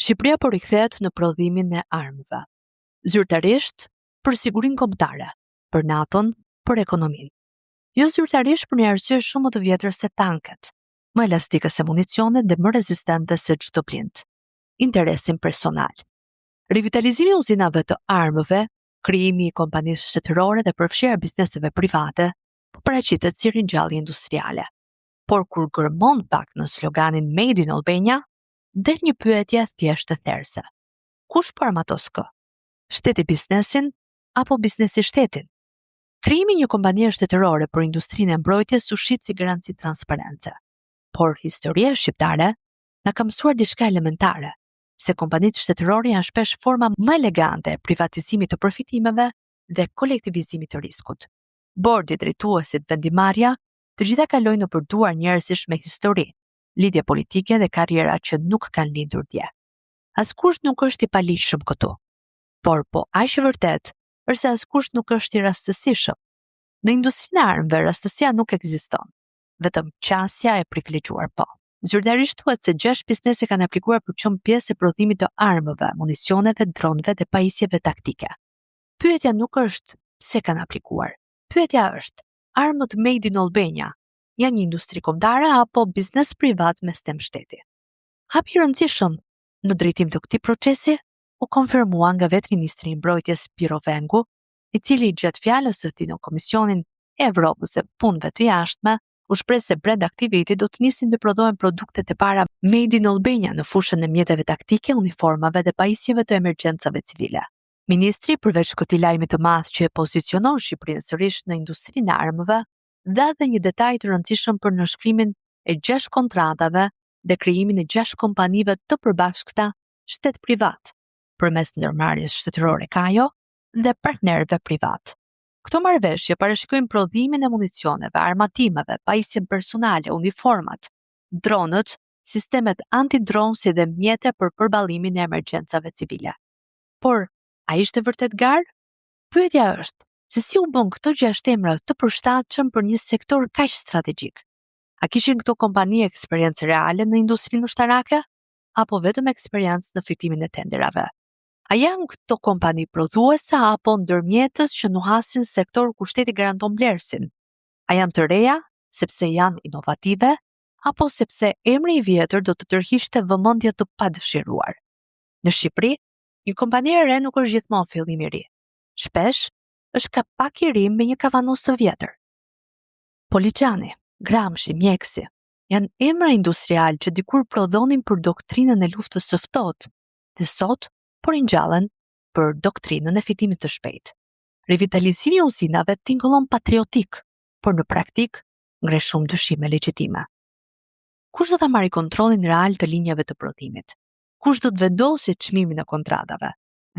Shqipëria po rikthehet në prodhimin e armëve. Zyrtarisht për sigurinë kombëtare, për NATO-n, për ekonominë. Jo zyrtarisht për një arsye shumë më të vjetër se tanket, më elastike se municionet dhe më rezistente se çdo blind. Interesin personal. Rivitalizimi i uzinave të armëve, krijimi i kompanisë shtetërore dhe përfshirja e bizneseve private, po paraqitet si ringjallje industriale. Por kur gërmon pak në sloganin Made in Albania, del një pyetje thjesht e therse. Kush po armatos kë? Shteti biznesin apo biznesi shtetin? Krijimi një kompanie shtetërore për industrinë e mbrojtjes u shit si garanci transparence. Por historia shqiptare na ka mësuar diçka elementare, se kompanitë shtetërore janë shpesh forma më elegante e privatizimit të përfitimeve dhe kolektivizimit të riskut. Bordi, drejtuesit, vendimarrja, të gjitha kalojnë në përduar njerëzish me histori, lidhje politike dhe karriera që nuk kanë lindur dje. Askush nuk është i paligjshëm këtu. Por po aq e vërtet është se askush nuk është i rastësishëm. Në industrinë e armëve rastësia nuk ekziston, vetëm qasja e privilegjuar po. Zyrtarisht thuhet se 6 biznese kanë aplikuar për të qenë pjesë e prodhimit të armëve, municioneve, dronëve dhe pajisjeve taktike. Pyetja nuk është pse kanë aplikuar. Pyetja është, armët Made in Albania janë një industri kombëtare apo biznes privat me stem shteti? Hapi i rëndësishëm në drejtim të këtij procesi u konfirmua nga vetë Ministri i Mbrojtjes Piro Vengu, i cili gjatë fjalës së tij në Komisionin e Evropës së Punëve të Jashtme u shpreh se brenda këtij viti do të nisin të prodhohen produktet e para Made in Albania në fushën e mjeteve taktike, uniformave dhe pajisjeve të emergjencave civile. Ministri, përveç këtij lajmi të madh që e pozicionon Shqipërinë sërish në industrinë e armëve, dha edhe një detaj të rëndësishëm për nënshkrimin e 6 kontratave dhe krijimin e 6 kompanive të përbashkëta shtet-privat, përmes ndërmarrjes shtetërore Kajo dhe partnerëve privat. Këto marrëveshje parashikojnë prodhimin e municioneve, armatimeve, pajisjen personale, uniformat, dronët, sistemet antidron si dhe mjete për përballimin e emergjencave civile. Por, a ishte vërtet garë? Pyetja është, se si u bën këto 6 emra të përshtatshëm për një sektor kaq strategjik? A kishin këto kompani eksperiencë reale në industrinë ushtarake, apo vetëm eksperiencë në fitimin e tenderave? A janë këto kompani prodhuese apo ndërmjetës që nuhasin sektor ku shteti garanton blersin? A janë të reja, sepse janë inovative, apo sepse emri i vjetër do të tërhiqte vëmendje të padëshiruar? Në Shqipëri, një kompani e re nuk është gjithmonë fillim i ri. Shpesh, është kapak i ri me një kavanos të vjetër. Poliçani, Gramshi, Mjeksi janë emra industrial që dikur prodhonin për doktrinën e luftës së ftohtë dhe sot por ngjallen për doktrinën e fitimit të shpejtë. Rivitalizimi i uzinave tingëllon patriotik, por në praktik ngre shumë dyshime legjitime. Kush do ta marrë kontrollin real të linjave të prodhimit? Kush do të vendosë çmimin e kontratave?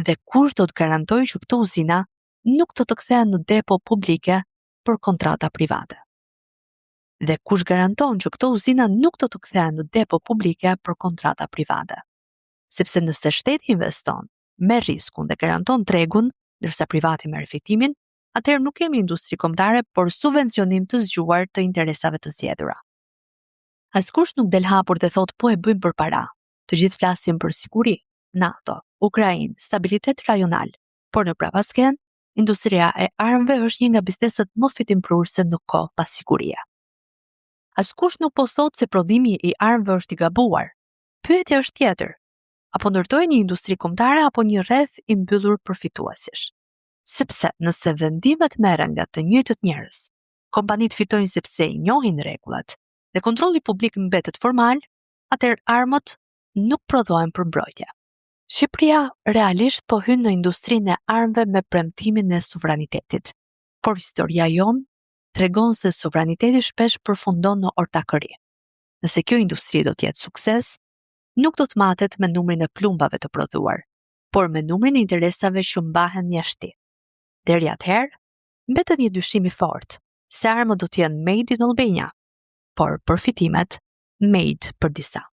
Dhe kush do të garantojë që këto uzina nuk do të kthehen në depo publike për kontrata private? Dhe kush garanton që këto uzina nuk do të kthehen në depo publike për kontrata private? Sepse nëse shteti investon, merr riskun dhe garanton tregun, ndërsa privati merr fitimin, atëherë nuk kemi industri kombëtare, por subvencionim të zgjuar të interesave të zgjedhura. Askush nuk del hapur dhe thot po e bëjmë për para. Të gjithë flasin për siguri, NATO, Ukrainë, stabilitet rajonal, por në prapasken, industria e armëve është një nga bizneset më fitimprurëse në kohë pas sigurie. Askush nuk po thot se prodhimi i armëve është i gabuar. Pyetja është tjetër. Apo ndërtojë një industri kombëtare apo një rreth i mbyllur përfituesish? Sepse nëse vendimet merren nga të njëjtët njerëz, kompanitë fitojnë sepse i njohin rregullat dhe kontrolli publik mbetet formal, atëherë armët nuk prodhohen për mbrojtje. Shqipëria realisht po hyn në industrinë e armëve me premtimin e sovranitetit, por historia jon tregon se sovraniteti shpesh përfundon në ortakëri. Nëse kjo industri do të jetë sukses, nuk do të matet me numrin e plumbave të prodhuar, por me numrin e interesave që mbahen jashtë. Deri atëherë, mbetet një dyshim i fortë se armët do të jenë made in Albania, por përfitimet made për disa.